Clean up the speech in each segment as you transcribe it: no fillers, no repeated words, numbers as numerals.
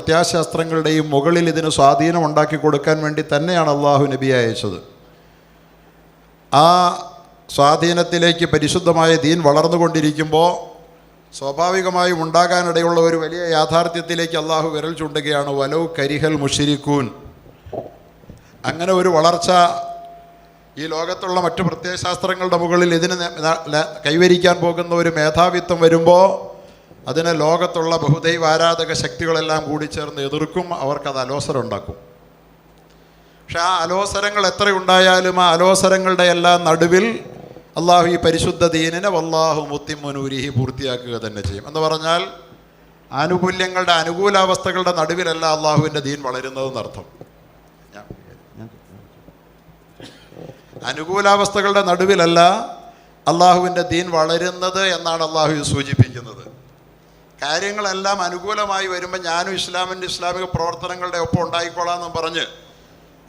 പ്രത്യാശാസ്ത്രങ്ങളുടെയും മുകളിൽ ഇതിന് സ്വാധീനം ഉണ്ടാക്കി കൊടുക്കാൻ വേണ്ടി തന്നെയാണ് അള്ളാഹു നബിയെ അയച്ചത്. ആ സ്വാധീനത്തിലേക്ക് പരിശുദ്ധമായ ദീൻ വളർന്നുകൊണ്ടിരിക്കുമ്പോൾ സ്വാഭാവികമായും ഉണ്ടാകാനിടയുള്ള ഒരു വലിയ യാഥാർത്ഥ്യത്തിലേക്ക് അള്ളാഹു വിരൽ ചൂണ്ടുകയാണ്, വലൗ കരിഹൽ മുശ്രിക്കൂൻ. അങ്ങനെ ഒരു വളർച്ച ഈ ലോകത്തുള്ള മറ്റു പ്രത്യയശാസ്ത്രങ്ങളുടെ മുകളിൽ ഇതിന് കൈവരിക്കാൻ പോകുന്ന ഒരു മേധാവിത്വം വരുമ്പോൾ അതിനെ ലോകത്തുള്ള ബഹുദൈവ ആരാധക ശക്തികളെല്ലാം കൂടി ചേർന്ന് എതിർക്കും. അവർക്കത് അലോസരം ഉണ്ടാക്കും. പക്ഷെ ആ അലോസരങ്ങൾ എത്രയുണ്ടായാലും ആ അലോസരങ്ങളുടെ എല്ലാം നടുവിൽ അള്ളാഹു ഈ പരിശുദ്ധ ദീനിനെ വല്ലാഹു മുത്തിമ്മു നൂരിഹി പൂർത്തിയാക്കുക തന്നെ ചെയ്യും. എന്ന് പറഞ്ഞാൽ ആനുകൂല്യങ്ങളുടെ അനുകൂലാവസ്ഥകളുടെ നടുവിലല്ല അള്ളാഹുവിൻ്റെ ദീൻ വളരുന്നതെന്നർത്ഥം. അനുകൂലാവസ്ഥകളുടെ നടുവിലല്ല അള്ളാഹുവിൻ്റെ ദീൻ വളരുന്നത് എന്നാണ് അള്ളാഹു സൂചിപ്പിക്കുന്നത്. കാര്യങ്ങളെല്ലാം അനുകൂലമായി വരുമ്പോൾ ഞാനും ഇസ്ലാമിക പ്രവർത്തനങ്ങളുടെ ഒപ്പം ഉണ്ടായിക്കോളാമെന്നും പറഞ്ഞ്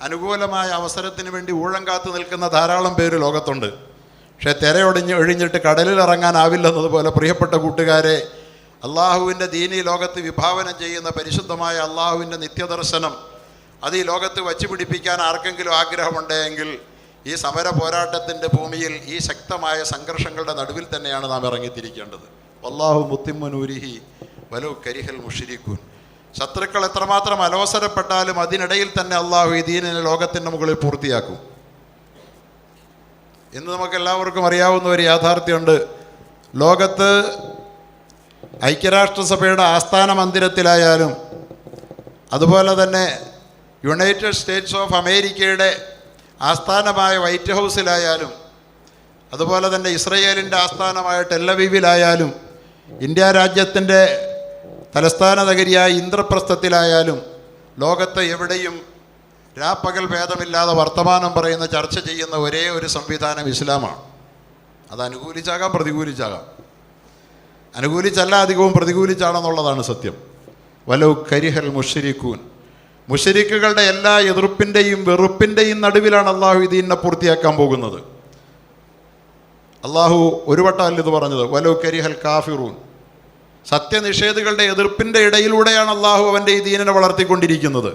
അനുകൂലമായ അവസരത്തിന് വേണ്ടി ഊഴം കാത്തു നിൽക്കുന്ന ധാരാളം പേര് ലോകത്തുണ്ട്. പക്ഷേ ഒഴിഞ്ഞിട്ട് കടലിൽ ഇറങ്ങാനാവില്ലെന്നതുപോലെ പ്രിയപ്പെട്ട കൂട്ടുകാരെ, അള്ളാഹുവിൻ്റെ ദീനി ലോകത്ത് വിഭാവനം ചെയ്യുന്ന പരിശുദ്ധമായ അള്ളാഹുവിൻ്റെ നിത്യദർശനം അത് ഈ ലോകത്ത് വച്ചു പിടിപ്പിക്കാൻ ആർക്കെങ്കിലും ആഗ്രഹമുണ്ടെങ്കിൽ ഈ സമര പോരാട്ടത്തിൻ്റെ ഭൂമിയിൽ ഈ ശക്തമായ സംഘർഷങ്ങളുടെ നടുവിൽ തന്നെയാണ് നാം ഇറങ്ങിത്തിരിക്കേണ്ടത്. വല്ലാഹു മുത്തിമ്മു നൂരിഹി വലൗ കരിഹൽ മുശ്രിക്കൂൻ. ശത്രുക്കൾ എത്രമാത്രം അലോസരപ്പെട്ടാലും അതിനിടയിൽ തന്നെ അള്ളാഹു ഈ ദീനിനെ ലോകത്തിൻ്റെ മുകളിൽ പൂർത്തിയാക്കും. ഇന്ന് നമുക്കെല്ലാവർക്കും അറിയാവുന്ന ഒരു യാഥാർത്ഥ്യമുണ്ട്. ലോകത്ത് ഐക്യരാഷ്ട്രസഭയുടെ ആസ്ഥാന മന്ദിരത്തിലായാലും അതുപോലെ തന്നെ യുണൈറ്റഡ് സ്റ്റേറ്റ്സ് ഓഫ് അമേരിക്കയുടെ ആസ്ഥാനമായ വൈറ്റ് ഹൗസിലായാലും അതുപോലെ തന്നെ ഇസ്രയേലിൻ്റെ ആസ്ഥാനമായ ടെല്ലവീവിലായാലും ഇന്ത്യ രാജ്യത്തിൻ്റെ തലസ്ഥാന നഗരിയായ ഇന്ദ്രപ്രസ്ഥത്തിലായാലും ലോകത്ത് എവിടെയും രാപ്പകൽ ഭേദമില്ലാതെ വർത്തമാനം പറയുന്ന ചർച്ച ചെയ്യുന്ന ഒരേ ഒരു സംവിധാനം ഇസ്ലാമാണ്. അത് അനുകൂലിച്ചാകാം പ്രതികൂലിച്ചാകാം. അനുകൂലിച്ചല്ല അധികവും പ്രതികൂലിച്ചാണെന്നുള്ളതാണ് സത്യം. വലൗ കരിഹൽ മുശ്രിക്കൂൻ. മുശ്രിക്കുകളുടെ എല്ലാ എതിർപ്പിൻ്റെയും വെറുപ്പിൻ്റെയും നടുവിലാണ് അള്ളാഹു ഇതിനെ പൂർത്തിയാക്കാൻ പോകുന്നത്. അള്ളാഹു ഒരു വട്ടമല്ല ഇത് പറഞ്ഞത്, വലൗ കരിഹൽ കാഫിറൂൻ. സത്യനിഷേധികളുടെ എതിർപ്പിൻ്റെ ഇടയിലൂടെയാണ് അള്ളാഹു അവൻ്റെ ഈ ദീനിനെ വളർത്തിക്കൊണ്ടിരിക്കുന്നത്.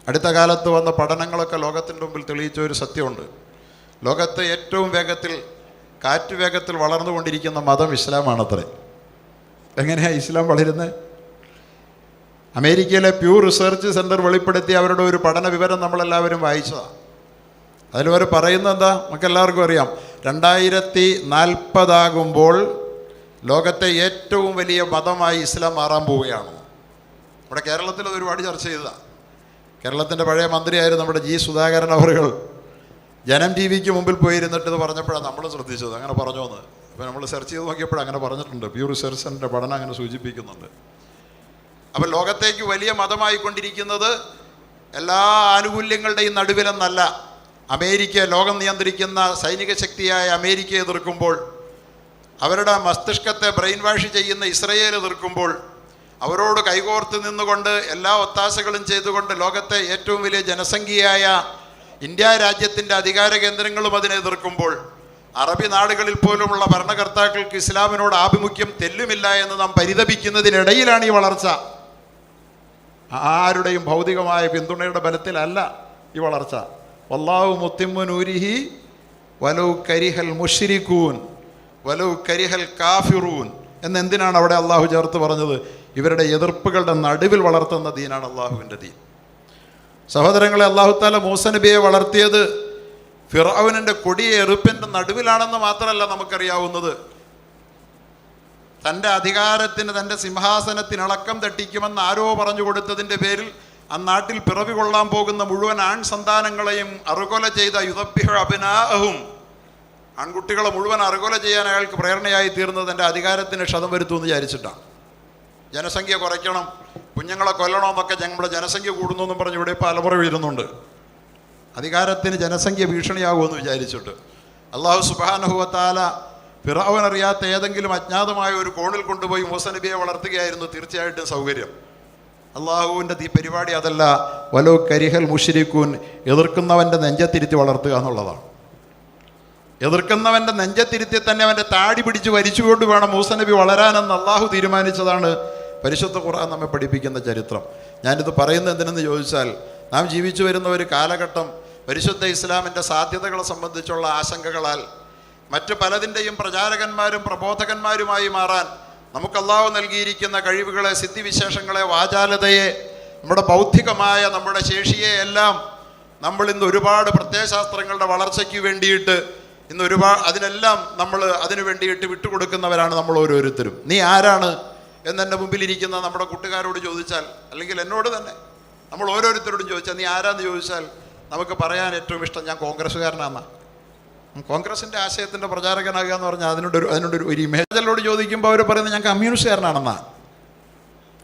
അടുത്ത കാലത്ത് വന്ന പഠനങ്ങളൊക്കെ ലോകത്തിൻ്റെ മുമ്പിൽ തെളിയിച്ച ഒരു സത്യമുണ്ട്. ലോകത്ത് ഏറ്റവും വേഗത്തിൽ കാറ്റുവേഗത്തിൽ വളർന്നുകൊണ്ടിരിക്കുന്ന മതം ഇസ്ലാമാണത്രേ. എങ്ങനെയാണ് ഇസ്ലാം വളരുന്നത്? അമേരിക്കയിലെ പ്യൂ റിസർച്ച് സെൻറ്റർ വെളിപ്പെടുത്തി അവരുടെ ഒരു പഠന വിവരം നമ്മളെല്ലാവരും വായിച്ചതാണ്. അതിലവർ പറയുന്നത് എന്താ നമുക്കെല്ലാവർക്കും അറിയാം. 2040 ലോകത്തെ ഏറ്റവും വലിയ മതമായി ഇസ്ലാം മാറാൻ പോവുകയാണ്. നമ്മുടെ കേരളത്തിൽ അത് ഒരുപാട് ചർച്ച ചെയ്തതാണ്. കേരളത്തിൻ്റെ പഴയ മന്ത്രിയായിരുന്നു നമ്മുടെ ജി സുധാകരൻ അവറുകൾ ജനം ടി വിക്ക് മുമ്പിൽ പോയിരുന്നിട്ട് ഇത് പറഞ്ഞപ്പോഴാണ് നമ്മൾ ശ്രദ്ധിച്ചത്. അങ്ങനെ പറഞ്ഞോന്ന്. അപ്പോൾ നമ്മൾ സെർച്ച് ചെയ്ത് നോക്കിയപ്പോഴും അങ്ങനെ പറഞ്ഞിട്ടുണ്ട്. പ്യൂ റിസർച്ച് സെൻറ്ററിൻ്റെ പഠനം അങ്ങനെ സൂചിപ്പിക്കുന്നുണ്ട്. അപ്പോൾ ലോകത്തേക്ക് വലിയ മതമായിക്കൊണ്ടിരിക്കുന്നത് എല്ലാ ആനുകൂല്യങ്ങളുടെയും നടുവിലെന്നല്ല. അമേരിക്ക, ലോകം നിയന്ത്രിക്കുന്ന സൈനിക ശക്തിയായ അമേരിക്കയെ എതിർക്കുമ്പോൾ, അവരുടെ മസ്തിഷ്കത്തെ ബ്രെയിൻ വാഷ് ചെയ്യുന്ന ഇസ്രയേൽ എതിർക്കുമ്പോൾ, അവരോട് കൈകോർത്ത് നിന്നുകൊണ്ട് എല്ലാ ഒത്താശകളും ചെയ്തുകൊണ്ട് ലോകത്തെ ഏറ്റവും വലിയ ജനസംഖ്യയായ ഇന്ത്യ രാജ്യത്തിൻ്റെ അധികാര കേന്ദ്രങ്ങളും അതിനെ എതിർക്കുമ്പോൾ, അറബി നാടുകളിൽ പോലുമുള്ള ഭരണകർത്താക്കൾക്ക് ഇസ്ലാമിനോട് ആഭിമുഖ്യം തെല്ലുമില്ല എന്ന് നാം പരിതപിക്കുന്നതിനിടയിലാണ് ഈ വളർച്ച. ആരുടെയും ഭൗതികമായ പിന്തുണയുടെ ബലത്തിലല്ല ഈ വളർച്ച. വല്ലാഹു മുത്തിമ്മു നൂരിഹി വലൗ കരിഹൽ മുശ്രിക്കൂൻ വലൗ കരിഹൽ കാഫിറൂൻ എന്നെന്തിനാണ് അവിടെ അള്ളാഹു ചേർത്ത് പറഞ്ഞത്? ഇവരുടെ എതിർപ്പുകളുടെ നടുവിൽ വളർത്തുന്ന ദീനാണ് അള്ളാഹുവിൻ്റെ ദീൻ. സഹോദരങ്ങളെ, അള്ളാഹു താല മൂസ നബിയെ വളർത്തിയത് ഫിർഔനിൻ്റെ കൊടിയ എറുപ്പിൻ്റെ നടുവിലാണെന്ന് മാത്രമല്ല നമുക്കറിയാവുന്നത്. തൻ്റെ അധികാരത്തിന്, തൻ്റെ സിംഹാസനത്തിനിളക്കം തട്ടിക്കുമെന്ന് ആരോ പറഞ്ഞു കൊടുത്തതിൻ്റെ പേരിൽ നാട്ടിൽ പിറവി കൊള്ളാൻ പോകുന്ന മുഴുവൻ ആൺ സന്താനങ്ങളെയും അറുകൊല ചെയ്ത യുദബ്ബിഹു അബ്നാഅഹും, ആൺകുട്ടികളെ മുഴുവൻ അറുകൊല ചെയ്യാൻ അയാൾക്ക് പ്രേരണയായി തീർന്നത് തൻ്റെ അധികാരത്തിന് ക്ഷതം വരുത്തുമെന്ന് വിചാരിച്ചിട്ടാണ്. ജനസംഖ്യ കുറയ്ക്കണം, കുഞ്ഞുങ്ങളെ കൊല്ലണമെന്നൊക്കെ നമ്മുടെ ജനസംഖ്യ കൂടുന്നു എന്നും പറഞ്ഞ് ഇവിടെ ഇപ്പോൾ അലമുറ വീഴുന്നുണ്ട്. അധികാരത്തിന് ജനസംഖ്യ ഭീഷണിയാകുമെന്ന് വിചാരിച്ചിട്ട് അള്ളാഹു സുബ്ഹാനഹു വ തആല ഫിർഔൻ അറിയാത്ത ഏതെങ്കിലും അജ്ഞാതമായ ഒരു കോണിൽ കൊണ്ടുപോയി മൂസ നബിയെ വളർത്തുകയായിരുന്നു തീർച്ചയായിട്ടും സൗകര്യം. അള്ളാഹുവിൻ്റെ ഈ പരിപാടി അതല്ല. വലൗ കരിഹൽ മുശ്രിക്കൂൻ. എതിർക്കുന്നവൻ്റെ നെഞ്ചത്തിരുത്തി വളർത്തുക എന്നുള്ളതാണ്. എതിർക്കുന്നവൻ്റെ നെഞ്ചത്തിരുത്തി തന്നെ അവൻ്റെ താടി പിടിച്ച് വലിച്ചുകൊണ്ട് വേണം മൂസ നബി വളരാനെന്ന് അള്ളാഹു തീരുമാനിച്ചതാണ് പരിശുദ്ധ ഖുർആൻ നമ്മെ പഠിപ്പിക്കുന്ന ചരിത്രം. ഞാനിത് പറയുന്നത് എന്തിനെന്ന് ചോദിച്ചാൽ, നാം ജീവിച്ചു വരുന്ന ഒരു കാലഘട്ടം പരിശുദ്ധ ഇസ്ലാമിൻ്റെ സാധ്യതകളെ സംബന്ധിച്ചുള്ള ആശങ്കകളാൽ മറ്റ് പലതിൻ്റെയും പ്രചാരകന്മാരും പ്രബോധകന്മാരുമായി മാറാൻ നമുക്ക് അല്ലാഹു നൽകിയിരിക്കുന്ന കഴിവുകളെ, സിദ്ധിവിശേഷങ്ങളെ, വാചാലതയെ, നമ്മുടെ ബൗദ്ധികമായ നമ്മുടെ ശേഷിയെ എല്ലാം നമ്മൾ ഇന്ന് ഒരുപാട് പ്രത്യയശാസ്ത്രങ്ങളുടെ വളർച്ചയ്ക്ക് വേണ്ടിയിട്ട് അതിനെല്ലാം നമ്മൾ അതിനു വേണ്ടിയിട്ട് വിട്ടുകൊടുക്കുന്നവരാണ് നമ്മൾ ഓരോരുത്തരും. നീ ആരാണ് എന്നെൻ്റെ മുമ്പിലിരിക്കുന്ന നമ്മുടെ കൂട്ടുകാരോട് ചോദിച്ചാൽ, അല്ലെങ്കിൽ എന്നോട് തന്നെ നമ്മൾ ഓരോരുത്തരോടും ചോദിച്ചാൽ നീ ആരാന്ന് ചോദിച്ചാൽ നമുക്ക് പറയാൻ ഏറ്റവും ഇഷ്ടം ഞാൻ കോൺഗ്രസ്സുകാരനാണെന്നാണ്. കോൺഗ്രസിൻ്റെ ആശയത്തിൻ്റെ പ്രചാരകനാകുക എന്ന് പറഞ്ഞാൽ അതിനോടൊരു ഇമേജലോട് ചോദിക്കുമ്പോൾ അവർ പറയുന്നത് ഞാൻ കമ്മ്യൂണിസ്റ്റുകാരനാണെന്നാണ്,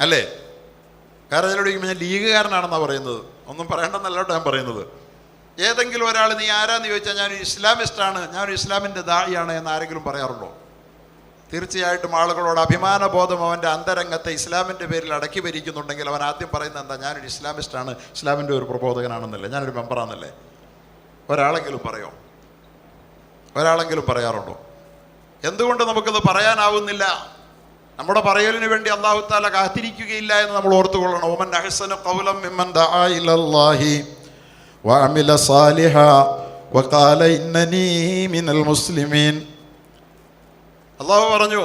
അല്ലേ? വേറെ ചിലരോട് ചോദിക്കുമ്പോൾ ഞാൻ ലീഗുകാരനാണെന്നാണ് പറയുന്നത്. ഒന്നും പറയേണ്ടെന്നല്ലോട്ടോ ഞാൻ പറയുന്നത്. ഏതെങ്കിലും ഒരാൾ നീ ആരാന്ന് ചോദിച്ചാൽ ഞാനൊരു ഇസ്ലാമിസ്റ്റാണ്, ഞാനൊരു ഇസ്ലാമിൻ്റെ ദാഇയാണ് എന്ന് ആരെങ്കിലും പറയാറുണ്ടോ? തീർച്ചയായിട്ടും ആളുകളോട് അഭിമാനബോധം അവൻ്റെ അന്തരംഗത്തെ ഇസ്ലാമിൻ്റെ പേരിൽ അടക്കി ഭരിക്കുന്നുണ്ടെങ്കിൽ അവൻ ആദ്യം പറയുന്നത് എന്താ? ഞാനൊരു ഇസ്ലാമിസ്റ്റാണ്, ഇസ്ലാമിൻ്റെ ഒരു പ്രബോധകനാണെന്നല്ലേ, ഞാനൊരു മെമ്പറാണെന്നല്ലേ. ഒരാളെങ്കിലും പറയോ? ഒരാളെങ്കിലും പറയാറുണ്ടോ? എന്തുകൊണ്ട് നമുക്കത് പറയാനാവുന്നില്ല? നമ്മുടെ പറയലിന് വേണ്ടി അല്ലാഹു തആല കാത്തിരിക്കുകയില്ല എന്ന് നമ്മൾ ഓർത്തുകൊള്ളണം. വമൻ അഹ്സനു ഖൗലൻ മിമ്മൻ ദഅ ഇലല്ലാഹി വഅമില സാലിഹാ വഖാല ഇന്നനീ മിനൽ മുസ്ലിമീൻ. അല്ലാഹു പറഞ്ഞു,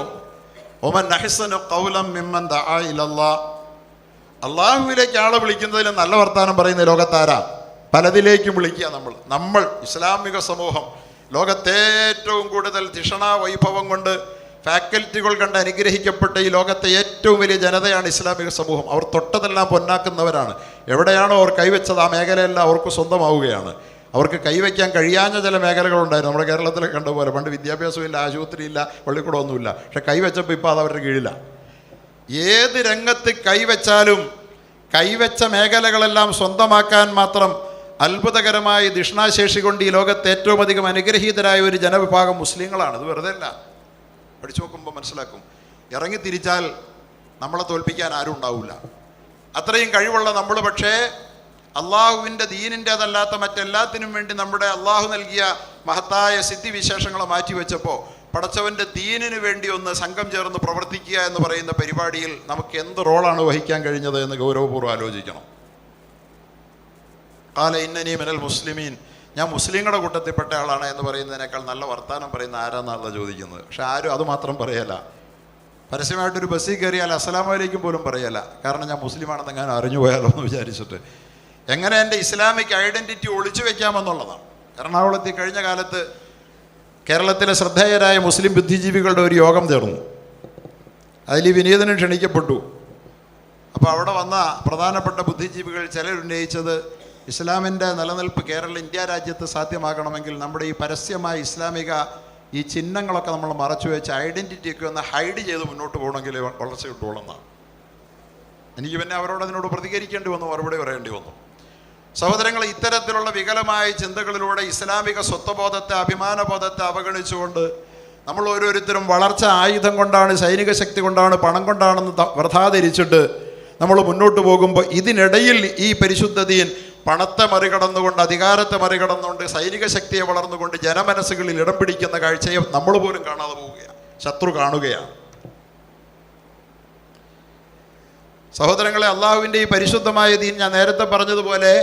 വമൻ അഹ്സനു ഖൗലൻ മിമ്മൻ ദഅ ഇലല്ലാഹ്. അല്ലാഹുവിലേക്ക് ആളെ വിളിക്കുന്നതിൽ നല്ല വർത്താനം പറയുന്ന ലോകത്താരാ? പലതിലേക്കും വിളിക്കുക. നമ്മൾ ഇസ്ലാമിക സമൂഹം ലോകത്തേറ്റവും കൂടുതൽ തിഷണ വൈഭവം കൊണ്ട് ഫാക്കൽറ്റികൾ കണ്ട് അനുഗ്രഹിക്കപ്പെട്ട ഈ ലോകത്തെ ഏറ്റവും വലിയ ജനതയാണ് ഇസ്ലാമിക സമൂഹം. അവർ തൊട്ടതെല്ലാം പൊന്നാക്കുന്നവരാണ്. എവിടെയാണോ അവർ കൈവച്ചത് ആ മേഖലയെല്ലാം അവർക്ക് സ്വന്തമാവുകയാണ്. അവർക്ക് കൈവയ്ക്കാൻ കഴിയാഞ്ഞ ചില മേഖലകളുണ്ടായിരുന്നു. നമ്മുടെ കേരളത്തിൽ കണ്ടതുപോലെ പണ്ട് വിദ്യാഭ്യാസമില്ല, ആശുപത്രിയില്ല, പള്ളിക്കൂടമൊന്നുമില്ല. പക്ഷെ കൈവച്ചപ്പോൾ ഇപ്പോൾ അത് അവരുടെ കീഴില്ല. ഏത് രംഗത്ത് കൈവച്ചാലും കൈവച്ച മേഖലകളെല്ലാം സ്വന്തമാക്കാൻ മാത്രം അത്ഭുതകരമായ ദിഷ്ണാശേഷി കൊണ്ട് ഈ ലോകത്ത് ഏറ്റവും അധികം അനുഗ്രഹീതരായ ഒരു ജനവിഭാഗം മുസ്ലിങ്ങളാണ്. ഇത് വെറുതെ അല്ല, പഠിച്ചു നോക്കുമ്പോൾ മനസ്സിലാക്കും. ഇറങ്ങി തിരിച്ചാൽ നമ്മളെ തോൽപ്പിക്കാൻ ആരും ഉണ്ടാവില്ല. അത്രയും കഴിവുള്ള നമ്മൾ പക്ഷേ അള്ളാഹുവിൻ്റെ ദീനിൻ്റേതല്ലാത്ത മറ്റെല്ലാത്തിനും വേണ്ടി നമ്മുടെ അള്ളാഹു നൽകിയ മഹത്തായ സിദ്ധിവിശേഷങ്ങളെ മാറ്റിവെച്ചപ്പോൾ പടച്ചവൻ്റെ ദീനിന് വേണ്ടി ഒന്ന് സംഘം ചേർന്ന് പ്രവർത്തിക്കുക എന്ന് പറയുന്ന പരിപാടിയിൽ നമുക്ക് എന്ത് റോളാണ് വഹിക്കാൻ കഴിഞ്ഞത് എന്ന് ഗൗരവപൂർവ്വം ആലോചിക്കണം. ഖാല ഇന്നനീ മിനൽ മുസ്ലിമീൻ, ഞാൻ മുസ്ലിങ്ങളുടെ കൂട്ടത്തിൽപ്പെട്ട ആളാണ് എന്ന് പറയുന്നതിനേക്കാൾ നല്ല വർത്താനം പറയുന്ന ആരാന്നാണല്ലോ ചോദിക്കുന്നത്. പക്ഷെ ആരും അത് മാത്രം പറയല. പരസ്യമായിട്ടൊരു ബസ്സിൽ കയറിയാൽ അസ്സലാമു അലൈക്കും പോലും പറയല. കാരണം ഞാൻ മുസ്ലിമാണെന്ന് ഞാൻ അറിഞ്ഞു പോയാലോ എന്ന് വിചാരിച്ചിട്ട്. എങ്ങനെ എൻ്റെ ഇസ്ലാമിക് ഐഡൻറ്റിറ്റി ഒളിച്ചു വയ്ക്കാമെന്നുള്ളതാണ്. എറണാകുളത്ത് കഴിഞ്ഞ കാലത്ത് കേരളത്തിലെ ശ്രദ്ധേയരായ മുസ്ലിം ബുദ്ധിജീവികളുടെ ഒരു യോഗം ചേർന്നു. അതിൽ വിനീതനും ക്ഷണിക്കപ്പെട്ടു. അപ്പോൾ അവിടെ വന്ന പ്രധാനപ്പെട്ട ബുദ്ധിജീവികൾ ചിലരുന്നയിച്ചത് ഇസ്ലാമിൻ്റെ നിലനിൽപ്പ് ഇന്ത്യ രാജ്യത്ത് സാധ്യമാകണമെങ്കിൽ നമ്മുടെ ഈ പരസ്യമായ ഇസ്ലാമിക ഈ ചിഹ്നങ്ങളൊക്കെ നമ്മൾ മറച്ചു വെച്ച് ഐഡൻറ്റിറ്റിയൊക്കെ ഒന്ന് ഹൈഡ് ചെയ്ത് മുന്നോട്ട് പോകണമെങ്കിൽ വളർച്ച കിട്ടുകയുള്ളെന്നാണ്. എനിക്ക് പിന്നെ അവരോട് അതിനോട് പ്രതികരിക്കേണ്ടി വന്നു, മറുപടി പറയേണ്ടി വന്നു. സഹോദരങ്ങളെ, ഇത്തരത്തിലുള്ള വികലമായ ചിന്തകളിലൂടെ ഇസ്ലാമിക സ്വത്വബോധത്തെ, അഭിമാനബോധത്തെ അവഗണിച്ചുകൊണ്ട് നമ്മൾ ഓരോരുത്തരും വളർച്ച ആയുധം കൊണ്ടാണ്, സൈനിക ശക്തി കൊണ്ടാണ്, പണം കൊണ്ടാണെന്ന് വ്രതാധരിച്ചിട്ട് നമ്മൾ മുന്നോട്ട് പോകുമ്പോൾ ഇതിനിടയിൽ ഈ പരിശുദ്ധ ദീൻ പണത്തെ മറികടന്നുകൊണ്ട്, അധികാരത്തെ മറികടന്നുകൊണ്ട്, സൈനിക ശക്തിയെ വളർന്നുകൊണ്ട് ജനമനസ്സുകളിൽ ഇടം പിടിക്കുന്ന കാഴ്ചയെ നമ്മൾ പോലും കാണാതെ പോവുകയാണ്, ശത്രു കാണുകയാണ്. സഹോദരങ്ങളെ, അള്ളാഹുവിൻ്റെ ഈ പരിശുദ്ധമായ ദീൻ ഞാൻ നേരത്തെ പറഞ്ഞതുപോലെ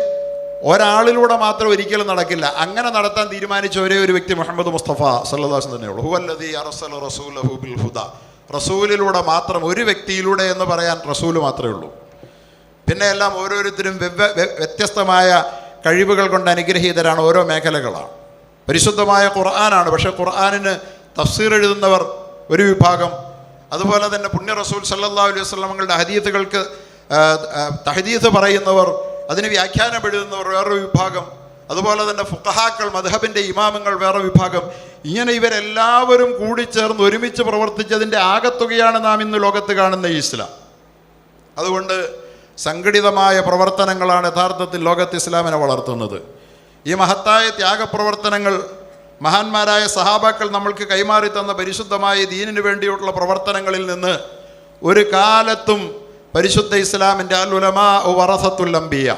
ഒരാളിലൂടെ മാത്രം ഒരിക്കലും നടക്കില്ല. അങ്ങനെ നടത്താൻ തീരുമാനിച്ച ഒരേ ഒരു വ്യക്തി മുഹമ്മദ് മുസ്തഫ സല്ലല്ലാഹു അലൈഹി വസല്ലം തന്നെയുള്ളൂ. ഹുവല്ലദീ അർസല റസൂലഹു ബിൽ ഹുദാ. റസൂലിലൂടെ മാത്രം, ഒരു വ്യക്തിയിലൂടെ എന്ന് പറയാൻ റസൂല് മാത്രമേ ഉള്ളൂ. പിന്നെ എല്ലാം ഓരോരുത്തരും വ്യത്യസ്തമായ കഴിവുകൾ കൊണ്ട് അനുഗ്രഹീതരാണ്, ഓരോ മേഖലകളാണ്. പരിശുദ്ധമായ ഖുർആനാണ്, പക്ഷേ ഖുർആനിന് തഫ്സീർ എഴുതുന്നവർ ഒരു വിഭാഗം, അതുപോലെ തന്നെ പുണ്യ റസൂൽ സല്ലല്ലാഹു അലൈഹി വസല്ലമയുടെ ഹദീസുകൾക്ക് തഹദീസ് പറയുന്നവർ, അതിന് വ്യാഖ്യാനം എഴുതുന്നവർ വേറൊരു വിഭാഗം, അതുപോലെ തന്നെ ഫുഖഹാക്കൾ, മദ്ഹബിൻ്റെ ഇമാമുകൾ വേറെ വിഭാഗം. ഇങ്ങനെ ഇവരെല്ലാവരും കൂടിച്ചേർന്ന് ഒരുമിച്ച് പ്രവർത്തിച്ചതിൻ്റെ ആകത്തുകയാണ് നാം ഇന്ന് ലോകത്ത് കാണുന്ന ഇസ്ലാം. അതുകൊണ്ട് സംഘടിതമായ പ്രവർത്തനങ്ങളാണ് യഥാർത്ഥത്തിൽ ലോകത്ത് ഇസ്ലാമിനെ വളർത്തുന്നത്. ഈ മഹത്തായ ത്യാഗപ്രവർത്തനങ്ങൾ, മഹാന്മാരായ സഹാബാക്കൾ നമ്മൾക്ക് കൈമാറി തന്ന പരിശുദ്ധമായ ദീനിനു വേണ്ടിയുള്ള പ്രവർത്തനങ്ങളിൽ നിന്ന് ഒരു കാലത്തും പരിശുദ്ധ ഇസ്ലാമിൻ്റെ അൽ ഉലമാ വറസത്തുൽ അംബിയ,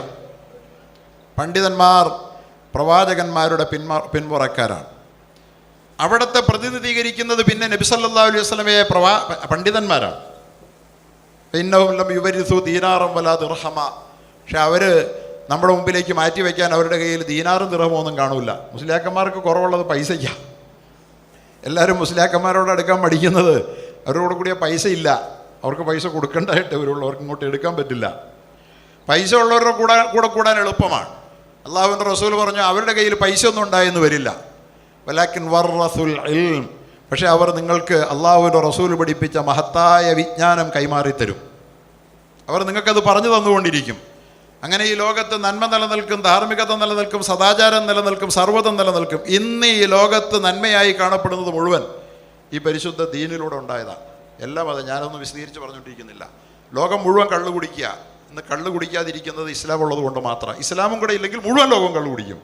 പണ്ഡിതന്മാർ പ്രവാചകന്മാരുടെ പിന്മുറക്കാരാണ്. അവിടുത്തെ പ്രതിനിധീകരിക്കുന്നത് പിന്നെ നബി സല്ലല്ലാഹു അലൈഹി വസല്ലമയെ പണ്ഡിതന്മാരാണ്. ഇന്നഹും യുവരിസു ദീനാറം വലാ ദിർഹമ. പക്ഷെ അവർ നമ്മുടെ മുമ്പിലേക്ക് മാറ്റി വയ്ക്കാൻ അവരുടെ കയ്യിൽ ദീനാറും ദിർഹമോ ഒന്നും കാണൂല. മുസ്ലിയാക്കന്മാർക്ക് കുറവുള്ളത് പൈസയ്ക്കാണ്. എല്ലാവരും മുസ്ലിയാക്കന്മാരോട് എടുക്കാൻ മടിക്കുന്നത് അവരോട് കൂടിയ പൈസ ഇല്ല, അവർക്ക് പൈസ കൊടുക്കേണ്ടതായിട്ട് വരുള്ളൂ, അവർക്ക് ഇങ്ങോട്ട് എടുക്കാൻ പറ്റില്ല. പൈസ ഉള്ളവരുടെ കൂടെ കൂടാൻ എളുപ്പമാണ്. അള്ളാഹുവിൻ്റെ റസൂൽ പറഞ്ഞു അവരുടെ കയ്യിൽ പൈസ ഒന്നും ഉണ്ടായെന്ന് വരില്ല. വലാക്കിൻ വറസുൽ ഇൽം, പക്ഷേ അവർ നിങ്ങൾക്ക് അള്ളാഹുവിൻ്റെ റസൂൽ പഠിപ്പിച്ച മഹത്തായ വിജ്ഞാനം കൈമാറിത്തരും. അവർ നിങ്ങൾക്കത് പറഞ്ഞു തന്നുകൊണ്ടിരിക്കും. അങ്ങനെ ഈ ലോകത്ത് നന്മ നിലനിൽക്കും, ധാർമ്മികത നിലനിൽക്കും, സദാചാരം നിലനിൽക്കും, സർവ്വതം നിലനിൽക്കും. ഇന്ന് ഈ ലോകത്ത് നന്മയായി കാണപ്പെടുന്നത് മുഴുവൻ ഈ പരിശുദ്ധ ദീനിലൂടെ ഉണ്ടായതാണ്. എല്ലാം അത് ഞാനൊന്നും വിശദീകരിച്ച് പറഞ്ഞുകൊണ്ടിരിക്കുന്നില്ല. ലോകം മുഴുവൻ കള്ളു കുടിക്കുക. ഇന്ന് കള്ളു കുടിക്കാതിരിക്കുന്നത് ഇസ്ലാം ഉള്ളത് കൊണ്ട് മാത്രം. ഇസ്ലാമും കൂടെ ഇല്ലെങ്കിൽ മുഴുവൻ ലോകം കള്ളു കുടിക്കും.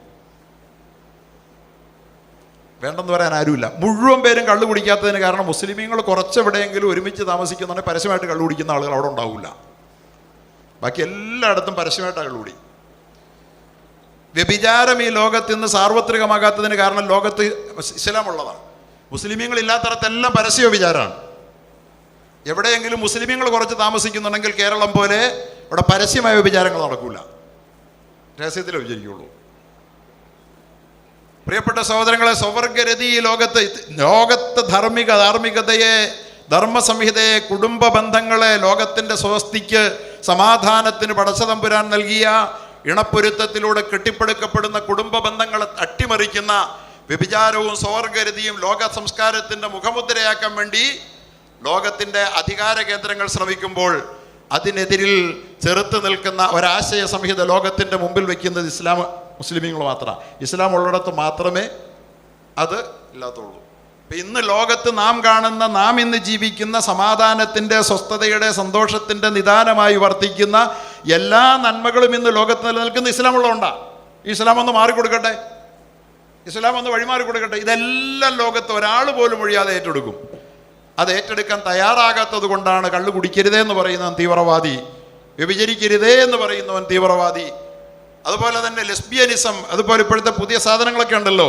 വേണ്ടെന്ന് പറയാൻ ആരുമില്ല. മുഴുവൻ പേരും കള്ളു കുടിക്കാത്തതിന് കാരണം മുസ്ലിമീങ്ങൾ കുറച്ചെവിടെയെങ്കിലും ഒരുമിച്ച് താമസിക്കുന്നുണ്ടെങ്കിൽ പരസ്യമായിട്ട് കള്ളു കുടിക്കുന്ന ആളുകൾ അവിടെ ഉണ്ടാവില്ല. ബാക്കി എല്ലായിടത്തും പരസ്യമായിട്ടാണ് കള്ളുകൂടി. വ്യഭിചാരം ഈ ലോകത്ത് ഇന്ന് സാർവത്രികമാകാത്തതിന് കാരണം ലോകത്ത് ഇസ്ലാം ഉള്ളതാണ്. മുസ്ലിമീങ്ങൾ ഇല്ലാത്തടത്തെല്ലാം പരസ്യ വ്യഭിചാരമാണ്. എവിടെയെങ്കിലും മുസ്ലിമീങ്ങൾ കുറച്ച് താമസിക്കുന്നുണ്ടെങ്കിൽ കേരളം പോലെ ഇവിടെ പരസ്യമായ വ്യഭിചാരങ്ങൾ നടക്കില്ല, രഹസ്യത്തിലേ വിചാരിക്കുള്ളൂ. പ്രിയപ്പെട്ട സഹോദരങ്ങളെ, സ്വവർഗരതി ഈ ലോകത്ത് ധാർമ്മികതയെ, ധർമ്മസംഹിതയെ, കുടുംബ ബന്ധങ്ങളെ, ലോകത്തിൻ്റെ സ്വസ്തിക്ക്, സമാധാനത്തിന് പടച്ചതമ്പുരാൻ നൽകിയ ഇണപ്പൊരുത്തത്തിലൂടെ കെട്ടിപ്പടുക്കപ്പെടുന്ന കുടുംബ ബന്ധങ്ങളെ അട്ടിമറിക്കുന്ന വ്യഭിചാരവും സ്വവർഗരതിയും ലോക സംസ്കാരത്തിൻ്റെ മുഖമുദ്രയാക്കാൻ വേണ്ടി ലോകത്തിൻ്റെ അധികാര കേന്ദ്രങ്ങൾ ശ്രമിക്കുമ്പോൾ അതിനെതിരിൽ ചെറുത്ത് നിൽക്കുന്ന ഒരാശയ സംഹിത ലോകത്തിൻ്റെ മുമ്പിൽ വയ്ക്കുന്നത് മുസ്ലിമീങ്ങൾ മാത്രമാണ്. ഇസ്ലാം ഉള്ളിടത്ത് മാത്രമേ അത് ഇല്ലാത്തുള്ളൂ. ഇന്ന് ലോകത്ത് നാം ഇന്ന് ജീവിക്കുന്ന സമാധാനത്തിൻ്റെ, സ്വസ്ഥതയുടെ, സന്തോഷത്തിൻ്റെ നിദാനമായി വർത്തിക്കുന്ന എല്ലാ നന്മകളും ഇന്ന് ലോകത്ത് നിലനിൽക്കുന്ന ഇസ്ലാം ഉള്ളതുകൊണ്ടാണ്. ഇസ്ലാം ഒന്ന് മാറിക്കൊടുക്കട്ടെ, ഇസ്ലാം ഒന്ന് വഴിമാറി കൊടുക്കട്ടെ. ഇതെല്ലാം ലോകത്ത് ഒരാൾ പോലും ഒഴിയാതെ ഏറ്റെടുക്കും. അത് ഏറ്റെടുക്കാൻ തയ്യാറാകാത്തത് കൊണ്ടാണ് കള്ളു കുടിക്കരുതേ എന്ന് പറയുന്നവൻ തീവ്രവാദി, വ്യഭിചരിക്കരുതേ എന്ന് പറയുന്നവൻ തീവ്രവാദി. അതുപോലെ തന്നെ ലെസ്ബിയനിസം, അതുപോലെ ഇപ്പോഴത്തെ പുതിയ സാധനങ്ങളൊക്കെ ഉണ്ടല്ലോ,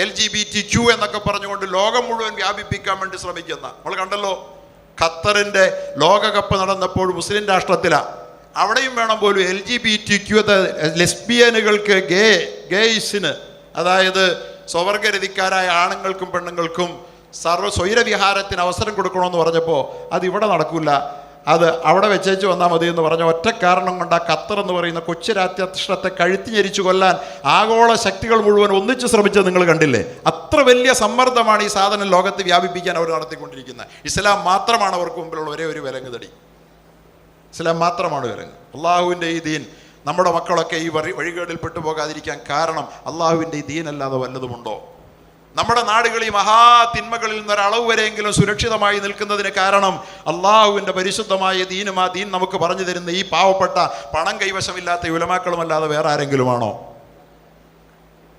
LGBTQ എന്നൊക്കെ പറഞ്ഞുകൊണ്ട് ലോകം മുഴുവൻ വ്യാപിപ്പിക്കാൻ വേണ്ടി ശ്രമിക്കുന്ന നമ്മൾ കണ്ടല്ലോ. ഖത്തറിൻ്റെ ലോകകപ്പ് നടന്നപ്പോൾ മുസ്ലിം രാഷ്ട്രത്തിലാണ്, അവിടെയും വേണം പോലും LGBTQ, ലെസ്ബിയനുകൾക്ക്, ഗേയ്സിന്, അതായത് സ്വവർഗരതിക്കാരായ ആണുങ്ങൾക്കും പെണ്ണുങ്ങൾക്കും സ്വൈരവിഹാരത്തിന് അവസരം കൊടുക്കണമെന്ന് പറഞ്ഞപ്പോൾ അതിവിടെ നടക്കില്ല, അത് അവിടെ വെച്ചേച്ച് വന്നാൽ മതി എന്ന് പറഞ്ഞ ഒറ്റ കാരണം കൊണ്ട് ആ ഖത്തർ എന്ന് പറയുന്ന കൊച്ചു രാഷ്ട്രത്തെ കഴുത്തിഞ്ഞരിച്ചു കൊല്ലാൻ ആഗോള ശക്തികൾ മുഴുവൻ ഒന്നിച്ച് ശ്രമിച്ചത് നിങ്ങൾ കണ്ടില്ലേ? അത്ര വലിയ സമ്മർദ്ദമാണ് ഈ സാധനം ലോകത്ത് വ്യാപിപ്പിക്കാൻ അവർ നടത്തിക്കൊണ്ടിരിക്കുന്നത്. ഇസ്ലാം മാത്രമാണ് അവർക്ക് മുമ്പിലുള്ള ഒരേ ഒരു വിലങ്ങ് തടി. ഇസ്ലാം മാത്രമാണ് വിലങ്ങ്. അള്ളാഹുവിൻ്റെ ഈ ദീൻ, നമ്മുടെ മക്കളൊക്കെ ഈ വഴികേടിൽ പെട്ടുപോകാതിരിക്കാൻ കാരണം അള്ളാഹുവിൻ്റെ ഈ ദീൻ അല്ലാതെ വല്ലതുമുണ്ടോ? നമ്മുടെ നാടുകൾ ഈ മഹാതിന്മകളിൽ നിന്നൊരളവ് വരെയെങ്കിലും സുരക്ഷിതമായി നിൽക്കുന്നതിന് കാരണം അള്ളാഹുവിൻ്റെ പരിശുദ്ധമായ ദീനും ആ ദീൻ നമുക്ക് പറഞ്ഞു തരുന്ന ഈ പാവപ്പെട്ട പണം കൈവശമില്ലാത്ത ഉലമാക്കളുമല്ലാതെ വേറെ ആരെങ്കിലുമാണോ?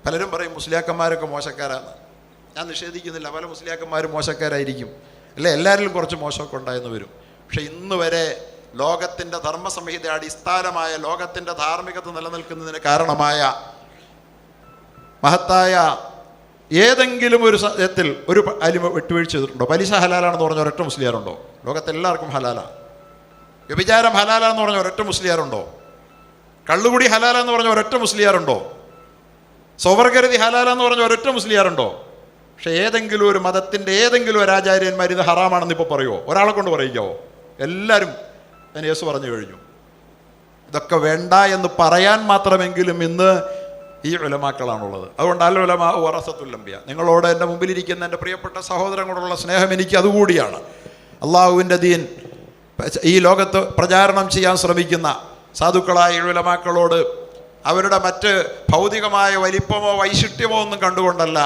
പലരും പറയും മുസ്ലിയാക്കന്മാരൊക്കെ മോശക്കാരാണ്. ഞാൻ നിഷേധിക്കുന്നില്ല, പല മുസ്ലിയാക്കന്മാരും മോശക്കാരായിരിക്കും, അല്ലേ? എല്ലാവരിലും കുറച്ച് മോശമൊക്കെ ഉണ്ടായെന്ന് വരും. പക്ഷെ ഇന്ന് വരെ ലോകത്തിൻ്റെ ധർമ്മസംഹിത അടിസ്ഥാനമായ ലോകത്തിൻ്റെ ധാർമ്മികത നിലനിൽക്കുന്നതിന് കാരണമായ മഹത്തായ ഏതെങ്കിലും ഒരു സത്യത്തിൽ ഒരു അലിമ വിട്ടുവീഴ്ച ചെയ്തിട്ടുണ്ടോ? പലിശ ഹലാലാണെന്ന് പറഞ്ഞ ഒരൊറ്റ മുസ്ലിയാരുണ്ടോ? ലോകത്തെല്ലാവർക്കും ഹലാലാണ്. വ്യഭിചാരം ഹലാലാന്ന് പറഞ്ഞ ഒരൊറ്റ മുസ്ലിയാരുണ്ടോ? കള്ളുകുടി ഹലാലെന്ന് പറഞ്ഞ ഒരൊറ്റ മുസ്ലിയാരുണ്ടോ? സ്വവർഗരതി ഹലാലെന്ന് പറഞ്ഞ ഒരൊറ്റ മുസ്ലിയാരുണ്ടോ? പക്ഷേ ഏതെങ്കിലും ഒരു മതത്തിൻ്റെ ഏതെങ്കിലും ഒരു ആചാര്യന്മാർ ഇത് ഹറാമാണെന്ന് ഇപ്പോൾ പറയുമോ? ഒരാളെ കൊണ്ട് പറയിക്കാവോ? എല്ലാവരും ഞാൻ യേശു പറഞ്ഞു കഴിഞ്ഞു. ഇതൊക്കെ വേണ്ട എന്ന് പറയാൻ മാത്രമെങ്കിലും ഇന്ന് ഈ ഉലമാക്കളാണുള്ളത്. അതുകൊണ്ട് അൽ ഉലമാ വറസത്തുൽ അംബിയ. നിങ്ങളോട് എൻ്റെ മുമ്പിലിരിക്കുന്ന എൻ്റെ പ്രിയപ്പെട്ട സഹോദരങ്ങളോടുള്ള സ്നേഹം എനിക്ക് അതുകൂടിയാണ്. അള്ളാഹുവിൻ്റെ ദീൻ ഈ ലോകത്ത് പ്രചാരണം ചെയ്യാൻ ശ്രമിക്കുന്ന സാധുക്കളായ ഉലമാക്കളോട് അവരുടെ മറ്റ് ഭൗതികമായ വലിപ്പമോ വൈശിഷ്ട്യമോ ഒന്നും കണ്ടുകൊണ്ടല്ല,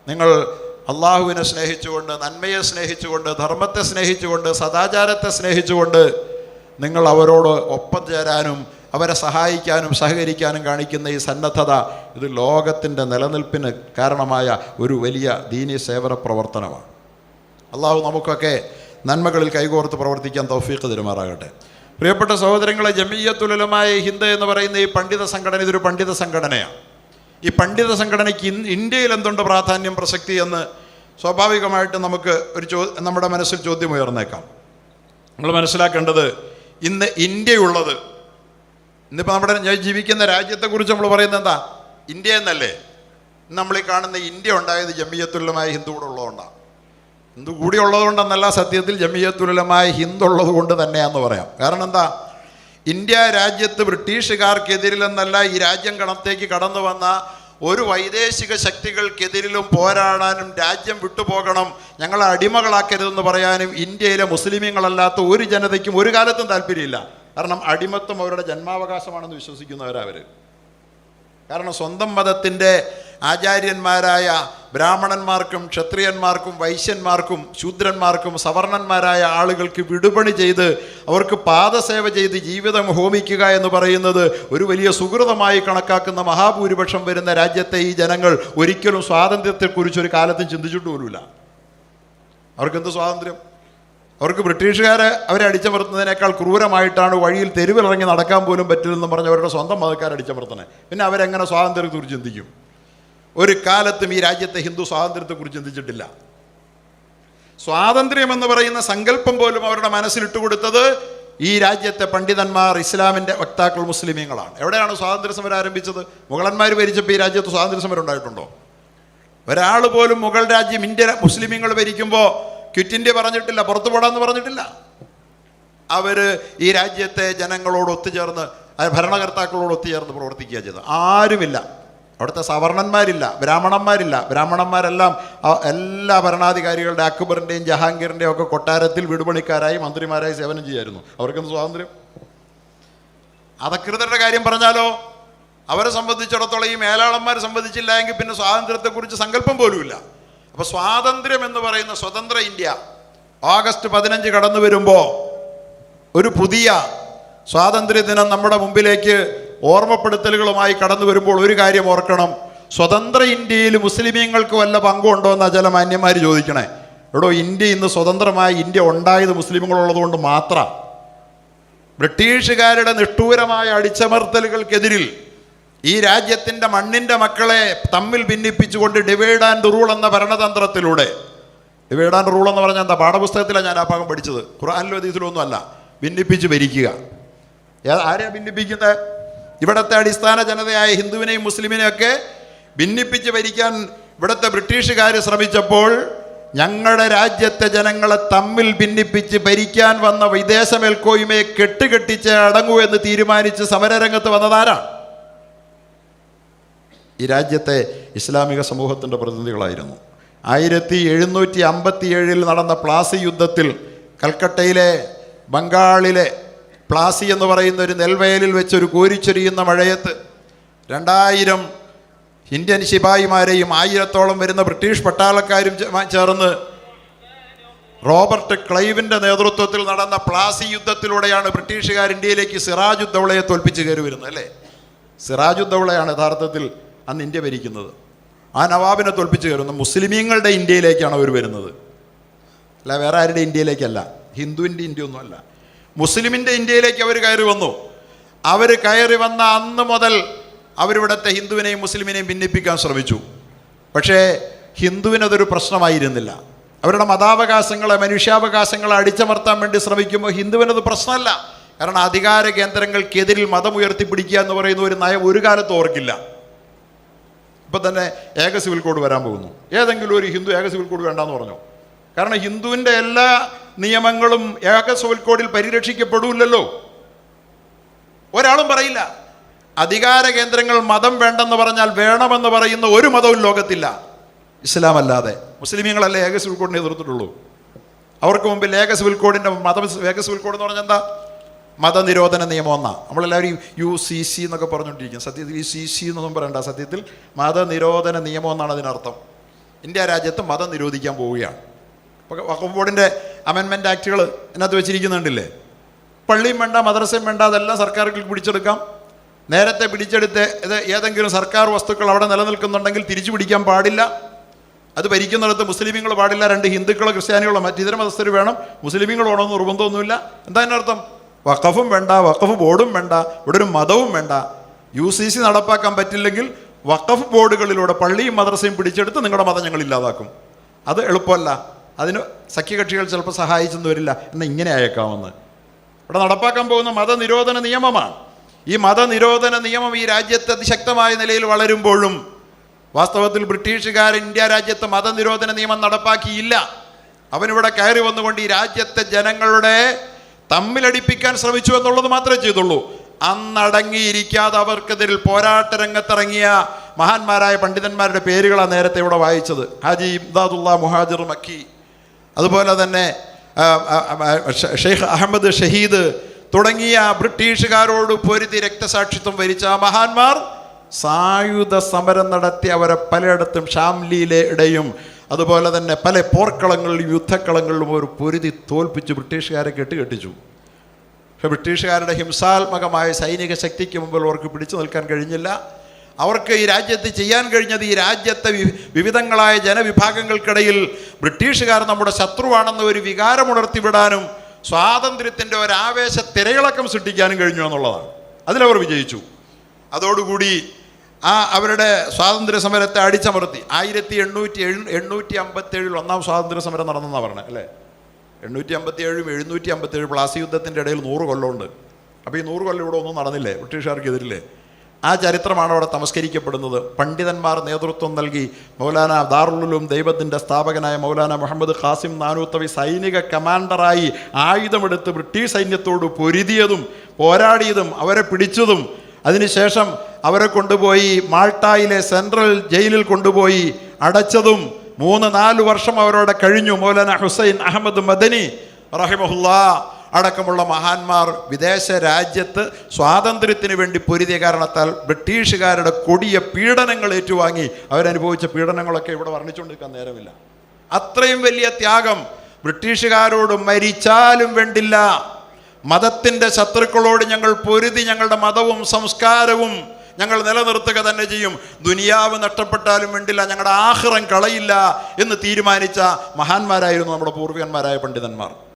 നിങ്ങൾ അള്ളാഹുവിനെ സ്നേഹിച്ചുകൊണ്ട്, നന്മയെ സ്നേഹിച്ചുകൊണ്ട്, ധർമ്മത്തെ സ്നേഹിച്ചുകൊണ്ട്, സദാചാരത്തെ സ്നേഹിച്ചുകൊണ്ട് നിങ്ങൾ അവരോട് ഒപ്പം ചേരാനും അവരെ സഹായിക്കാനും സഹകരിക്കാനും കാണിക്കുന്ന ഈ സന്നദ്ധത, ഇത് ലോകത്തിൻ്റെ നിലനിൽപ്പിന് കാരണമായ ഒരു വലിയ ദീനീ സേവന പ്രവർത്തനമാണ്. അള്ളാഹു നമുക്കൊക്കെ നന്മകളിൽ കൈകോർത്ത് പ്രവർത്തിക്കാൻ തൗഫീഖ് തരുമാറാകട്ടെ. പ്രിയപ്പെട്ട സഹോദരങ്ങളെ, ജമിയ്യത്തുൽ ഉലമാ എന്ന് പറയുന്ന ഈ പണ്ഡിത സംഘടന, ഇതൊരു പണ്ഡിത സംഘടനയാണ്. ഈ പണ്ഡിത സംഘടനയ്ക്ക് ഇന്ത്യയിൽ എന്തുണ്ട് പ്രാധാന്യം, പ്രസക്തി എന്ന് സ്വാഭാവികമായിട്ട് നമുക്ക് നമ്മുടെ മനസ്സിൽ ചോദ്യം ഉയർന്നേക്കാം. നമ്മൾ മനസ്സിലാക്കേണ്ടത്, ഇന്ന് ഇന്ത്യയുള്ളത്, ഇന്നിപ്പോൾ നമ്മുടെ ജീവിക്കുന്ന രാജ്യത്തെക്കുറിച്ച് നമ്മൾ പറയുന്നത് എന്താ? ഇന്ത്യ എന്നല്ലേ? നമ്മൾ ഈ കാണുന്ന ഇന്ത്യ ഉണ്ടായത് ജമിയത്തുൽ ഉലമായ ഹിന്ദു കൂടെ ഉള്ളതുകൊണ്ടാണ്. ഹിന്ദു കൂടി ഉള്ളതുകൊണ്ടെന്നല്ല, സത്യത്തിൽ ജമിയത്തുൽ ഉലമായ ഹിന്ദു ഉള്ളത് കൊണ്ട് തന്നെയാണെന്ന് പറയാം. കാരണം എന്താ? ഇന്ത്യ രാജ്യത്ത് ബ്രിട്ടീഷുകാർക്കെതിരിലെന്നല്ല, ഈ രാജ്യം കണത്തേക്ക് കടന്നു വന്ന ഒരു വൈദേശിക ശക്തികൾക്കെതിരിലും പോരാടാനും രാജ്യം വിട്ടുപോകണം, ഞങ്ങളെ അടിമകളാക്കരുതെന്ന് പറയാനും ഇന്ത്യയിലെ മുസ്ലിമീങ്ങളല്ലാത്ത ഒരു ജനതയ്ക്കും ഒരു കാലത്തും താല്പര്യമില്ല. കാരണം അടിമത്വം അവരുടെ ജന്മാവകാശമാണെന്ന് വിശ്വസിക്കുന്നവരവർ. കാരണം സ്വന്തം മതത്തിൻ്റെ ആചാര്യന്മാരായ ബ്രാഹ്മണന്മാർക്കും ക്ഷത്രിയന്മാർക്കും വൈശ്യന്മാർക്കും ശൂദ്രന്മാർക്കും സവർണന്മാരായ ആളുകൾക്ക് വിടുപണി ചെയ്ത് അവർക്ക് പാദസേവ ചെയ്ത് ജീവിതം ഹോമിക്കുക എന്ന് പറയുന്നത് ഒരു വലിയ സുഹൃതമായി കണക്കാക്കുന്ന മഹാഭൂരിപക്ഷം വരുന്ന രാജ്യത്തെ ഈ ജനങ്ങൾ ഒരിക്കലും സ്വാതന്ത്ര്യത്തെക്കുറിച്ചൊരു കാലത്തും ചിന്തിച്ചിട്ട് പോലുമില്ല. അവർക്കെന്ത് സ്വാതന്ത്ര്യം? അവർക്ക് ബ്രിട്ടീഷുകാരെ അവരെ അടിച്ചമർത്തുന്നതിനേക്കാൾ ക്രൂരമായിട്ടാണ് വഴിയിൽ തെരുവിലിറങ്ങി നടക്കാൻ പോലും പറ്റില്ലെന്ന് പറഞ്ഞ് അവരുടെ സ്വന്തം മതക്കാരെ അടിച്ചമർത്തണേ. പിന്നെ അവരെങ്ങനെ സ്വാതന്ത്ര്യത്തെക്കുറിച്ച് ചിന്തിക്കും? ഒരു കാലത്തും ഈ രാജ്യത്തെ ഹിന്ദു സ്വാതന്ത്ര്യത്തെക്കുറിച്ച് ചിന്തിച്ചിട്ടില്ല. സ്വാതന്ത്ര്യം എന്ന് പറയുന്ന സങ്കല്പം പോലും അവരുടെ മനസ്സിലിട്ട് കൊടുത്തത് ഈ രാജ്യത്തെ പണ്ഡിതന്മാർ, ഇസ്ലാമിൻ്റെ വക്താക്കൾ, മുസ്ലിമീങ്ങളാണ്. എവിടെയാണ് സ്വാതന്ത്ര്യ സമരം ആരംഭിച്ചത്? മുഗളന്മാർ ഭരിച്ചപ്പോൾ ഈ രാജ്യത്ത് സ്വാതന്ത്ര്യ സമരം ഉണ്ടായിട്ടുണ്ടോ? ഒരാൾ പോലും മുഗൾ രാജ്യം ഇന്ത്യ മുസ്ലിമീങ്ങൾ ഭരിക്കുമ്പോൾ ക്വിറ്റ് ഇന്ത്യ പറഞ്ഞിട്ടില്ല, പുറത്തു പോടാന്ന് പറഞ്ഞിട്ടില്ല. അവർ ഈ രാജ്യത്തെ ജനങ്ങളോട് ഒത്തുചേർന്ന്, ഭരണകർത്താക്കളോട് ഒത്തുചേർന്ന് പ്രവർത്തിക്കുക ചെയ്തത്. ആരുമില്ല. അവിടുത്തെ സവർണന്മാരില്ല, ബ്രാഹ്മണന്മാരില്ല. ബ്രാഹ്മണന്മാരെല്ലാം എല്ലാ ഭരണാധികാരികളുടെ, അക്ബറിൻ്റെയും ജഹാംഗീറിൻ്റെയും ഒക്കെ കൊട്ടാരത്തിൽ വിടുപണിക്കാരായി മന്ത്രിമാരായി സേവനം ചെയ്യായിരുന്നു. അവർക്കെന്ത് സ്വാതന്ത്ര്യം? അധകൃതരുടെ കാര്യം പറഞ്ഞാലോ, അവരെ സംബന്ധിച്ചിടത്തോളം ഈ മേലാളന്മാരെ സംബന്ധിച്ചില്ല എങ്കിൽ പിന്നെ സ്വാതന്ത്ര്യത്തെക്കുറിച്ച് സങ്കല്പം പോലുമില്ല. അപ്പോൾ സ്വാതന്ത്ര്യം എന്ന് പറയുന്ന സ്വതന്ത്ര ഇന്ത്യ ഓഗസ്റ്റ് 15 കടന്നു വരുമ്പോൾ ഒരു പുതിയ സ്വാതന്ത്ര്യ ദിനം നമ്മുടെ മുമ്പിലേക്ക് ഓർമ്മപ്പെടുത്തലുകളുമായി കടന്നു വരുമ്പോൾ ഒരു കാര്യം ഓർക്കണം. സ്വതന്ത്ര ഇന്ത്യയിൽ മുസ്ലിമീങ്ങൾക്ക് വല്ല പങ്കുണ്ടോ എന്നാണ് ചില മാന്യന്മാർ ചോദിക്കണേ. എടോ, ഇന്ത്യ ഇന്ന് സ്വതന്ത്രമായി ഇന്ത്യ ഉണ്ടായത് മുസ്ലിമുകളുള്ളത് കൊണ്ട് മാത്രം. ബ്രിട്ടീഷുകാരുടെ നിഷ്ഠൂരമായ അടിച്ചമർത്തലുകൾക്കെതിരിൽ ഈ രാജ്യത്തിൻ്റെ മണ്ണിൻ്റെ മക്കളെ തമ്മിൽ ഭിന്നിപ്പിച്ചുകൊണ്ട് ഡിവൈഡ് ആൻഡ് റൂൾ എന്ന ഭരണതന്ത്രത്തിലൂടെ, ഡിവൈഡ് ആൻഡ് റൂൾ എന്ന് പറഞ്ഞാൽ എന്താ? പാഠപുസ്തകത്തിലാണ് ഞാൻ ആ ഭാഗം പഠിച്ചത്, ഖുർആനിലും ഹദീസിലും ഒന്നുമല്ല. ഭിന്നിപ്പിച്ച് ഭരിക്കുക. ആരെയാണ് ഭിന്നിപ്പിക്കുന്നത്? ഇവിടുത്തെ അടിസ്ഥാന ജനതയായ ഹിന്ദുവിനെയും മുസ്ലിമിനെയൊക്കെ ഭിന്നിപ്പിച്ച് ഭരിക്കാൻ ഇവിടുത്തെ ബ്രിട്ടീഷുകാർ ശ്രമിച്ചപ്പോൾ ഞങ്ങളുടെ രാജ്യത്തെ ജനങ്ങളെ തമ്മിൽ ഭിന്നിപ്പിച്ച് ഭരിക്കാൻ വന്ന വിദേശ മേൽക്കോയ്മയെ കെട്ടുകെട്ടിച്ച് അടങ്ങൂ എന്ന് തീരുമാനിച്ച് സമരരംഗത്ത് വന്നതാരാണ്? ഈ രാജ്യത്തെ ഇസ്ലാമിക സമൂഹത്തിൻ്റെ പ്രതിനിധികളായിരുന്നു. 1757 നടന്ന പ്ലാസി യുദ്ധത്തിൽ കൽക്കട്ടയിലെ ബംഗാളിലെ പ്ലാസി എന്ന് പറയുന്ന ഒരു നെൽവയലിൽ വെച്ചൊരു കോരിച്ചൊരിയുന്ന മഴയത്ത് 2000 ഇന്ത്യൻ ശിപായിമാരെയും 1000-ഓളം വരുന്ന ബ്രിട്ടീഷ് പട്ടാളക്കാരും ചേർന്ന് റോബർട്ട് ക്ലൈവിൻ്റെ നേതൃത്വത്തിൽ നടന്ന പ്ലാസി യുദ്ധത്തിലൂടെയാണ് ബ്രിട്ടീഷുകാർ ഇന്ത്യയിലേക്ക് സിറാജുദ്ദൗളയെ തോൽപ്പിച്ച് കയറി വരുന്നത്. അല്ലേ? സിറാജുദ്ദൗളയാണ് യഥാർത്ഥത്തിൽ അന്ന് ഇന്ത്യ ഭരിക്കുന്നത്. ആ നവാബിനെ തോൽപ്പിച്ച് കയറുന്നു. മുസ്ലിമീങ്ങളുടെ ഇന്ത്യയിലേക്കാണ് അവർ വരുന്നത്, അല്ല വേറെ ആരുടെ ഇന്ത്യയിലേക്കല്ല. ഹിന്ദുവിൻ്റെ ഇന്ത്യ ഒന്നുമല്ല, മുസ്ലിമിൻ്റെ ഇന്ത്യയിലേക്ക് അവർ കയറി വന്നു. അവർ കയറി വന്ന അന്ന് മുതൽ അവരിവിടുത്തെ ഹിന്ദുവിനെയും മുസ്ലിമിനെയും ഭിന്നിപ്പിക്കാൻ ശ്രമിച്ചു. പക്ഷേ ഹിന്ദുവിനതൊരു പ്രശ്നമായിരുന്നില്ല. അവരുടെ മതാവകാശങ്ങളെ, മനുഷ്യാവകാശങ്ങളെ അടിച്ചമർത്താൻ വേണ്ടി ശ്രമിക്കുമ്പോൾ ഹിന്ദുവിനത് പ്രശ്നമല്ല. കാരണം അധികാര കേന്ദ്രങ്ങൾക്കെതിരിൽ മതം ഉയർത്തിപ്പിടിക്കുക എന്ന് പറയുന്ന ഒരു നയം ഒരു കാലത്ത് ഓർക്കില്ല. ഇപ്പം തന്നെ ഏക സിവിൽ കോഡ് വരാൻ പോകുന്നു. ഏതെങ്കിലും ഒരു ഹിന്ദു ഏക സിവിൽ കോഡ് വേണ്ടാന്ന് പറഞ്ഞു? കാരണം ഹിന്ദുവിൻ്റെ എല്ലാ നിയമങ്ങളും ഏക സിവിൽ കോഡിൽ പരിരക്ഷിക്കപ്പെടില്ലല്ലോ. ഒരാളും പറയില്ല. അധികാര കേന്ദ്രങ്ങൾ മതം വേണ്ടെന്ന് പറഞ്ഞാൽ വേണമെന്ന് പറയുന്ന ഒരു മതവും ലോകത്തില്ല, ഇസ്ലാം അല്ലാതെ. മുസ്ലിമീങ്ങളല്ലേ ഏക സിവിൽ കോഡിനെ എതിർത്തിട്ടുള്ളൂ. അവർക്ക് മുമ്പിൽ ഏക സിവിൽ കോഡിൻ്റെ ഏക സിവിൽ കോഡ് എന്ന് പറഞ്ഞാൽ എന്താ? മതനിരോധന നിയമം എന്നാണ്. നമ്മളെല്ലാവരും UCC എന്നൊക്കെ പറഞ്ഞുകൊണ്ടിരിക്കും. സത്യത്തിൽ ഈ CC എന്നൊന്നും പറയണ്ട. സത്യത്തിൽ മതനിരോധന നിയമം എന്നാണ് അതിനർത്ഥം. ഇന്ത്യ രാജ്യത്ത് മതം നിരോധിക്കാൻ പോവുകയാണ്. ഇപ്പോൾ വഖഫ് ബോർഡിൻ്റെ അമെൻമെൻറ്റ് ആക്റ്റുകൾ ഇതിനകത്ത് വെച്ചിരിക്കുന്നുണ്ടല്ലേ? പള്ളിയും വേണ്ട, മദ്രസയും വേണ്ട, അതെല്ലാം സർക്കാരുകൾക്ക് പിടിച്ചെടുക്കാം. നേരത്തെ പിടിച്ചെടുത്ത് ഇത് ഏതെങ്കിലും സർക്കാർ വസ്തുക്കൾ അവിടെ നിലനിൽക്കുന്നുണ്ടെങ്കിൽ തിരിച്ചു പിടിക്കാൻ പാടില്ല. അത് ഭരിക്കുന്നിടത്ത് മുസ്ലിമീങ്ങൾ പാടില്ല. 2 ഹിന്ദുക്കളോ ക്രിസ്ത്യാനികളോ മറ്റിതര മതസ്ഥർ വേണം, മുസ്ലിമീങ്ങൾ വേണമെന്ന് നിർബന്ധമൊന്നുമില്ല. എന്താ അതിനർത്ഥം? വഖഫും വേണ്ട, വഖഫ് ബോർഡും വേണ്ട, ഇവിടെ ഒരു മതവും വേണ്ട. UCC നടപ്പാക്കാൻ പറ്റില്ലെങ്കിൽ വഖഫ് ബോർഡുകളിലൂടെ പള്ളിയും മദ്രസയും പിടിച്ചെടുത്ത് നിങ്ങളുടെ മതം ഞങ്ങൾ ഇല്ലാതാക്കും. അത് എളുപ്പമല്ല. അതിന് സഖ്യകക്ഷികൾ ചിലപ്പോൾ സഹായിച്ചെന്ന് വരില്ല, എന്നാൽ ഇങ്ങനെ അയക്കാമെന്ന്. ഇവിടെ നടപ്പാക്കാൻ പോകുന്ന മതനിരോധന നിയമമാണ്. ഈ മതനിരോധന നിയമം ഈ രാജ്യത്ത് അതിശക്തമായ നിലയിൽ വളരുമ്പോഴും വാസ്തവത്തിൽ ബ്രിട്ടീഷുകാർ ഇന്ത്യ രാജ്യത്ത് മതനിരോധന നിയമം നടപ്പാക്കിയില്ല. അവനിവിടെ കയറി വന്നുകൊണ്ട് ഈ രാജ്യത്തെ ജനങ്ങളുടെ തമ്മിലടിപ്പിക്കാൻ ശ്രമിച്ചു എന്നുള്ളത് മാത്രമേ ചെയ്തുള്ളൂ. അന്നടങ്ങിയിരിക്കാതെ അവർക്കെതിരിൽ പോരാട്ട രംഗത്തിറങ്ങിയ മഹാന്മാരായ പണ്ഡിതന്മാരുടെ പേരുകളാണ് നേരത്തെ ഇവിടെ വായിച്ചത്. ഹാജി ഇംദാദുള്ള മുഹാജിർ മക്കി, അതുപോലെ തന്നെ ഷെയ്ഖ് അഹമ്മദ് ഷഹീദ് തുടങ്ങിയ ബ്രിട്ടീഷുകാരോട് പൊരുതി രക്തസാക്ഷിത്വം വരിച്ച ആ മഹാന്മാർ സായുധ സമരം നടത്തി അവരെ പലയിടത്തും ഷാംലിയിലെ ഇടയും അതുപോലെ തന്നെ പല പോർക്കളങ്ങളിലും യുദ്ധക്കളങ്ങളിലും ഒരു പൊരുതി തോൽപ്പിച്ച് ബ്രിട്ടീഷുകാരെ കെട്ടിച്ചു. പക്ഷെ ബ്രിട്ടീഷുകാരുടെ ഹിംസാത്മകമായ സൈനിക ശക്തിക്ക് മുമ്പിൽ അവർക്ക് പിടിച്ചു നിൽക്കാൻ കഴിഞ്ഞില്ല. അവർക്ക് ഈ രാജ്യത്ത് ചെയ്യാൻ കഴിഞ്ഞത് ഈ രാജ്യത്തെ വിവിധങ്ങളായ ജനവിഭാഗങ്ങൾക്കിടയിൽ ബ്രിട്ടീഷുകാർ നമ്മുടെ ശത്രുവാണെന്ന ഒരു വികാരമുണർത്തിവിടാനും സ്വാതന്ത്ര്യത്തിൻ്റെ ഒരാവേശ തിരയിളക്കം സൃഷ്ടിക്കാനും കഴിഞ്ഞു എന്നുള്ളതാണ്. അതിലവർ വിജയിച്ചു. അതോടുകൂടി അവരുടെ സ്വാതന്ത്ര്യ സമരത്തെ അടിച്ചമർത്തി 1857 ഒന്നാം സ്വാതന്ത്ര്യ സമരം നടന്നെന്നാണ് പറഞ്ഞത് അല്ലേ. 857 757 പ്ലാസി യുദ്ധത്തിൻ്റെ ഇടയിൽ 100 കൊല്ലമുണ്ട്. അപ്പോൾ ഈ 100 കൊല്ലം ഇവിടെ ഒന്നും നടന്നില്ലേ, ബ്രിട്ടീഷുകാർക്കെതിരില്ലേ? ആ ചരിത്രമാണ് അവിടെ തമസ്കരിക്കപ്പെടുന്നത്. പണ്ഡിതന്മാർ നേതൃത്വം നൽകി മൗലാന ദാറുൽ ദൈവത്തിൻ്റെ സ്ഥാപകനായ മൗലാന മുഹമ്മദ് ഖാസിം നാനൂത്തവി സൈനിക കമാൻഡറായി ആയുധമെടുത്ത് ബ്രിട്ടീഷ് സൈന്യത്തോട് പൊരുതിയതും പോരാടിയതും അവരെ പിടിച്ചതും അതിനുശേഷം അവരെ കൊണ്ടുപോയി മാൾട്ടായിലെ സെൻട്രൽ ജയിലിൽ കൊണ്ടുപോയി അടച്ചതും 3-4 വർഷം അവരോടെ കഴിഞ്ഞു. മൗലാന ഹുസൈൻ അഹമ്മദ് മദനി റഹിമഹുല്ലാ അടക്കമുള്ള മഹാന്മാർ വിദേശ രാജ്യത്ത് സ്വാതന്ത്ര്യത്തിന് വേണ്ടി പൊരുതിയ കാരണത്താൽ ബ്രിട്ടീഷുകാരുടെ കൊടിയ പീഡനങ്ങൾ ഏറ്റുവാങ്ങി. അവരനുഭവിച്ച പീഡനങ്ങളൊക്കെ ഇവിടെ വർണ്ണിച്ചുകൊണ്ടിരിക്കാൻ നേരമില്ല. അത്രയും വലിയ ത്യാഗം ബ്രിട്ടീഷുകാരോട് മരിച്ചാലും വേണ്ടില്ല, മതത്തിൻ്റെ ശത്രുക്കളോട് ഞങ്ങൾ പൊരുതി ഞങ്ങളുടെ മതവും സംസ്കാരവും ഞങ്ങൾ നിലനിർത്തുക തന്നെ ചെയ്യും, ദുനിയാവ് നഷ്ടപ്പെട്ടാലും വേണ്ടില്ല, ഞങ്ങളുടെ ആഖിറം കളയില്ല എന്ന് തീരുമാനിച്ച മഹാന്മാരായിരുന്നു നമ്മുടെ പൂർവികന്മാരായ പണ്ഡിതന്മാർ.